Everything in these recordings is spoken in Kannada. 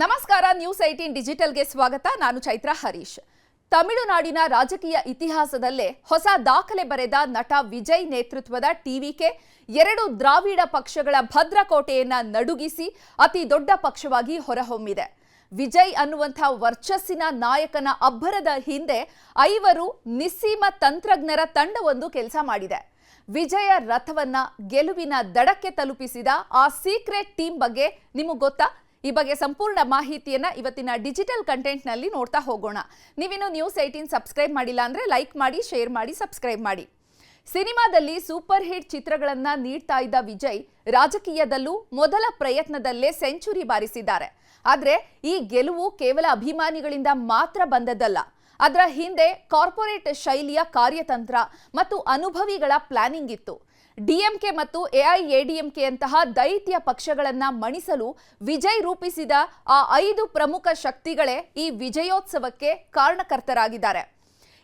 ನಮಸ್ಕಾರ ನ್ಯೂಸ್ 18 ಡಿಜಿಟಲ್ಗೆ ಸ್ವಾಗತ. ನಾನು ಚೈತ್ರ ಹರೀಶ್. ತಮಿಳುನಾಡಿನ ರಾಜಕೀಯ ಇತಿಹಾಸದಲ್ಲೇ ಹೊಸ ದಾಖಲೆ ಬರೆದ ನಟ ವಿಜಯ್ ನೇತೃತ್ವದ ಟಿವಿಕೆ ಎರಡು ದ್ರಾವಿಡ ಪಕ್ಷಗಳ ಭದ್ರಕೋಟೆಯನ್ನ ನಡುಗಿಸಿ ಅತಿ ದೊಡ್ಡ ಪಕ್ಷವಾಗಿ ಹೊರಹೊಮ್ಮಿದೆ. ವಿಜಯ್ ಅನ್ನುವಂಥ ವರ್ಚಸ್ಸಿನ ನಾಯಕನ ಅಬ್ಬರದ ಹಿಂದೆ ಐವರು ನಿಸ್ಸೀಮ ತಂತ್ರಜ್ಞರ ತಂಡವೊಂದು ಕೆಲಸ ಮಾಡಿದೆ. ವಿಜಯ ರಥವನ್ನ ಗೆಲುವಿನ ದಡಕ್ಕೆ ತಲುಪಿಸಿದ ಆ ಸೀಕ್ರೆಟ್ ಟೀಮ್ ಬಗ್ಗೆ ನಿಮಗೆ ಗೊತ್ತಾ? ಈ ಬಗ್ಗೆ ಸಂಪೂರ್ಣ ಮಾಹಿತಿಯನ್ನ ಇವತ್ತಿನ ಡಿಜಿಟಲ್ ಕಂಟೆಂಟ್ ನಲ್ಲಿ ನೋಡ್ತಾ ಹೋಗೋಣ. ನೀವಿನ್ನು ನ್ಯೂಸ್ 18 ಸಬ್ಸ್ಕ್ರೈಬ್ ಮಾಡಿಲ್ಲ ಅಂದ್ರೆ ಲೈಕ್ ಮಾಡಿ, ಶೇರ್ ಮಾಡಿ, ಸಬ್ಸ್ಕ್ರೈಬ್ ಮಾಡಿ. ಸಿನಿಮಾದಲ್ಲಿ ಸೂಪರ್ ಹಿಟ್ ಚಿತ್ರಗಳನ್ನ ನೀಡ್ತಾ ಇದ್ದ ವಿಜಯ್ ರಾಜಕೀಯದಲ್ಲೂ ಮೊದಲ ಪ್ರಯತ್ನದಲ್ಲೇ ಸೆಂಚುರಿ ಬಾರಿಸಿದ್ದಾರೆ. ಆದ್ರೆ ಈ ಗೆಲುವು ಕೇವಲ ಅಭಿಮಾನಿಗಳಿಂದ ಮಾತ್ರ ಬಂದದ್ದಲ್ಲ. ಅದರ ಹಿಂದೆ ಕಾರ್ಪೊರೇಟ್ ಶೈಲಿಯ ಕಾರ್ಯತಂತ್ರ ಮತ್ತು ಅನುಭವಿಗಳ ಪ್ಲಾನಿಂಗ್ ಇತ್ತು. ಡಿಎಂಕೆ ಮತ್ತು ಎಐಎಡಿಎಂಕೆ ಅಂತಹ ದೈತ್ಯ ಪಕ್ಷಗಳನ್ನ ಮಣಿಸಲು ವಿಜಯ್ ರೂಪಿಸಿದ ಆ 5 ಪ್ರಮುಖ ಶಕ್ತಿಗಳೇ ಈ ವಿಜಯೋತ್ಸವಕ್ಕೆ ಕಾರಣಕರ್ತರಾಗಿದ್ದಾರೆ.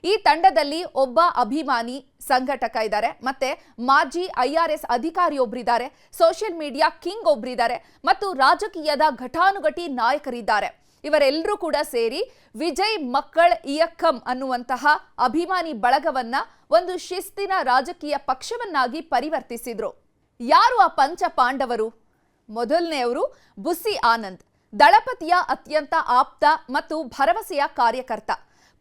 ಈ ತಂಡದಲ್ಲಿ ಒಬ್ಬ ಅಭಿಮಾನಿ ಸಂಘಟಕ ಇದ್ದಾರೆ, ಮತ್ತೆ ಮಾಜಿ IRS ಅಧಿಕಾರಿಯೊಬ್ಬರಿದ್ದಾರೆ, ಸೋಷಿಯಲ್ ಮೀಡಿಯಾ ಕಿಂಗ್ ಒಬ್ಬರಿದ್ದಾರೆ ಮತ್ತು ರಾಜಕೀಯದ ಘಟಾನುಘಟಿ ನಾಯಕರಿದ್ದಾರೆ. ಇವರೆಲ್ಲರೂ ಕೂಡ ಸೇರಿ ವಿಜಯ್ ಮಕ್ಕಳ್ ಇಯಕ್ಕಂ ಅನ್ನುವಂತಹ ಅಭಿಮಾನಿ ಬಳಗವನ್ನ ಒಂದು ಶಿಸ್ತಿನ ರಾಜಕೀಯ ಪಕ್ಷವನ್ನಾಗಿ ಪರಿವರ್ತಿಸಿದ್ರು. ಯಾರು ಆ ಪಂಚ ಪಾಂಡವರು? ಮೊದಲನೆಯವರು ಬುಸ್ಸಿ ಆನಂದ್, ದಳಪತಿಯ ಅತ್ಯಂತ ಆಪ್ತ ಮತ್ತು ಭರವಸೆಯ ಕಾರ್ಯಕರ್ತ.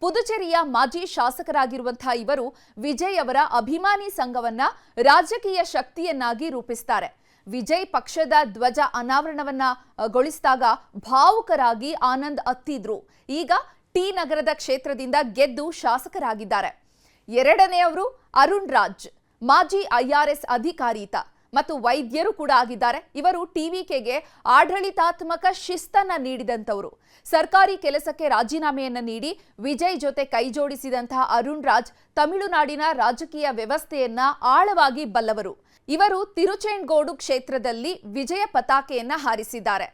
ಪುದುಚೇರಿಯ ಮಾಜಿ ಶಾಸಕರಾಗಿರುವಂತಹ ಇವರು ವಿಜಯ್ ಅವರ ಅಭಿಮಾನಿ ಸಂಘವನ್ನ ರಾಜಕೀಯ ಶಕ್ತಿಯನ್ನಾಗಿ ರೂಪಿಸ್ತಾರೆ. ವಿಜಯ್ ಪಕ್ಷದ ಧ್ವಜ ಅನಾವರಣವನ್ನ ಗೊಳಿಸಿದಾಗ ಭಾವುಕರಾಗಿ ಆನಂದ್ ಅತ್ತಿದ್ರು. ಈಗ ಟಿ ನಗರದ ಕ್ಷೇತ್ರದಿಂದ ಗೆದ್ದು ಶಾಸಕರಾಗಿದ್ದಾರೆ. ಎರಡನೆಯವರು ಅರುಣ್ ರಾಜ್, ಮಾಜಿ IRS ಅಧಿಕಾರಿತ ಮತ್ತು ವೈದ್ಯರು ಕೂಡ ಆಗಿದ್ದಾರೆ. ಇವರು ಟಿವಿಕೆಗೆ ಆಡಳಿತಾತ್ಮಕ ಶಿಸ್ತನ್ನ ನೀಡಿದಂಥವರು. ಸರ್ಕಾರಿ ಕೆಲಸಕ್ಕೆ ರಾಜೀನಾಮೆಯನ್ನ ನೀಡಿ ವಿಜಯ್ ಜೊತೆ ಕೈಜೋಡಿಸಿದಂತಹ ಅರುಣ್ ರಾಜ್ ತಮಿಳುನಾಡಿನ ರಾಜಕೀಯ ವ್ಯವಸ್ಥೆಯನ್ನ ಆಳವಾಗಿ ಬಲ್ಲವರು. ಇವರು ತಿರುಚೆಂಗೋಡು ಕ್ಷೇತ್ರದಲ್ಲಿ ವಿಜಯ ಪತಾಕೆಯನ್ನ ಹಾರಿಸಿದ್ದಾರೆ.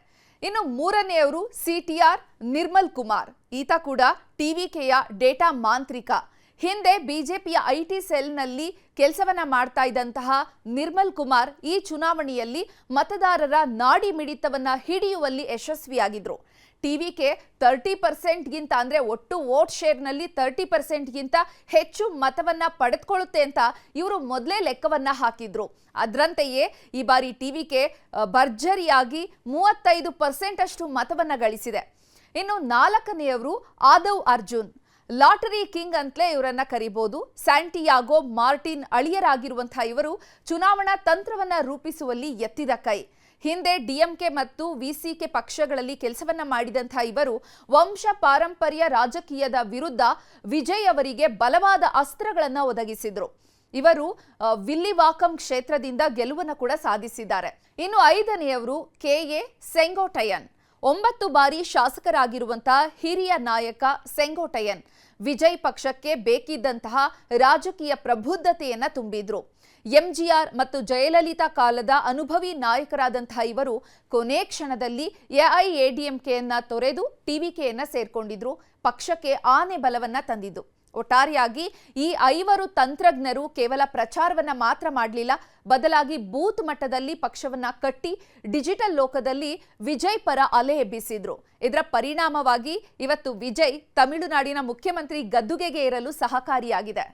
ಇನ್ನು ಮೂರನೆಯವರು CTR ನಿರ್ಮಲ್ ಕುಮಾರ್. ಈತ ಕೂಡ ಟಿವಿಕೆಯ ಡೇಟಾ ಮಾಂತ್ರಿಕ. ಹಿಂದೆ ಬಿಜೆಪಿಯ IT ಸೆಲ್ನಲ್ಲಿ ಕೆಲಸವನ್ನ ಮಾಡ್ತಾ ಇದ್ದಂತಹ ನಿರ್ಮಲ್ ಕುಮಾರ್ ಈ ಚುನಾವಣೆಯಲ್ಲಿ ಮತದಾರರ ನಾಡಿ ಮಿಡಿತವನ್ನ ಹಿಡಿಯುವಲ್ಲಿ ಯಶಸ್ವಿಯಾಗಿದ್ರು. ಟಿವಿಕೆ 30%ಗಿಂತ ಅಂದ್ರೆ ಒಟ್ಟು ವೋಟ್ ಶೇರ್ನಲ್ಲಿ 30%ಗಿಂತ ಹೆಚ್ಚು ಮತವನ್ನ ಪಡೆದುಕೊಳ್ಳುತ್ತೆ ಅಂತ ಇವರು ಮೊದಲೇ ಲೆಕ್ಕವನ್ನ ಹಾಕಿದ್ರು. ಅದರಂತೆಯೇ ಈ ಬಾರಿ ಟಿವಿಕೆ ಭರ್ಜರಿಯಾಗಿ 35% ಅಷ್ಟು ಮತವನ್ನ ಗಳಿಸಿದೆ. ಇನ್ನು ನಾಲ್ಕನೆಯವರು ಆದವ್ ಅರ್ಜುನ್, ಲಾಟರಿ ಕಿಂಗ್ ಅಂತಲೇ ಇವರನ್ನ ಕರಿಬಹುದು. ಸ್ಯಾಂಟಿಯಾಗೋ ಮಾರ್ಟಿನ್ ಅಳಿಯರಾಗಿರುವಂತಹ ಇವರು ಚುನಾವಣಾ ತಂತ್ರವನ್ನ ರೂಪಿಸುವಲ್ಲಿ ಎತ್ತಿದ ಕೈ. ಹಿಂದೆ ಡಿಎಂಕೆ ಮತ್ತು ವಿಸಿಕೆ ಪಕ್ಷಗಳಲ್ಲಿ ಕೆಲಸವನ್ನ ಮಾಡಿದಂತಹ ಇವರು ವಂಶ ಪಾರಂಪರ್ಯ ರಾಜಕೀಯದ ವಿರುದ್ಧ ವಿಜಯ್ ಅವರಿಗೆ ಬಲವಾದ ಅಸ್ತ್ರಗಳನ್ನ ಒದಗಿಸಿದ್ರು. ಇವರು ವಿಲ್ಲಿವಾಕಂ ಕ್ಷೇತ್ರದಿಂದ ಗೆಲುವನ್ನು ಕೂಡ ಸಾಧಿಸಿದ್ದಾರೆ. ಇನ್ನು ಐದನೆಯವರು KA ಸೆಂಗೋಟಯನ್, 9 ಬಾರಿ ಶಾಸಕರಾಗಿರುವಂತಹ ಹಿರಿಯ ನಾಯಕ ಸೆಂಗೋಟಯನ್ ವಿಜಯ್ ಪಕ್ಷಕ್ಕೆ ಬೇಕಿದ್ದಂತಹ ರಾಜಕೀಯ ಪ್ರಬುದ್ಧತೆಯನ್ನ ತುಂಬಿದ್ರು. MGR ಮತ್ತು ಜಯಲಲಿತಾ ಕಾಲದ ಅನುಭವಿ ನಾಯಕರಾದಂತಹ ಇವರು ಕೊನೆ ಕ್ಷಣದಲ್ಲಿ ಎಐಎಡಿಎಂಕೆಯನ್ನ ತೊರೆದು ಟಿವಿಕೆಯನ್ನ ಸೇರ್ಕೊಂಡಿದ್ರು. ಪಕ್ಷಕ್ಕೆ ಆನೆ ಬಲವನ್ನ ತಂದಿದ್ದು. ಒಟ್ಟಾರೆಯಾಗಿ ಈ 5 ತಂತ್ರಜ್ಞರು ಕೇವಲ ಪ್ರಚಾರವನ್ನ ಮಾತ್ರ ಮಾಡಲಿಲ್ಲ, ಬದಲಾಗಿ ಬೂತ್ ಮಟ್ಟದಲ್ಲಿ ಪಕ್ಷವನ್ನ ಕಟ್ಟಿ ಡಿಜಿಟಲ್ ಲೋಕದಲ್ಲಿ ವಿಜಯ್ ಪರ ಅಲೆ ಎಬ್ಬಿಸಿದ್ರು. ಇದರ ಪರಿಣಾಮವಾಗಿ ಇವತ್ತು ವಿಜಯ್ ತಮಿಳುನಾಡಿನ ಮುಖ್ಯಮಂತ್ರಿ ಗದ್ದುಗೆಗೆ ಏರಲು ಸಹಕಾರಿಯಾಗಿದೆ.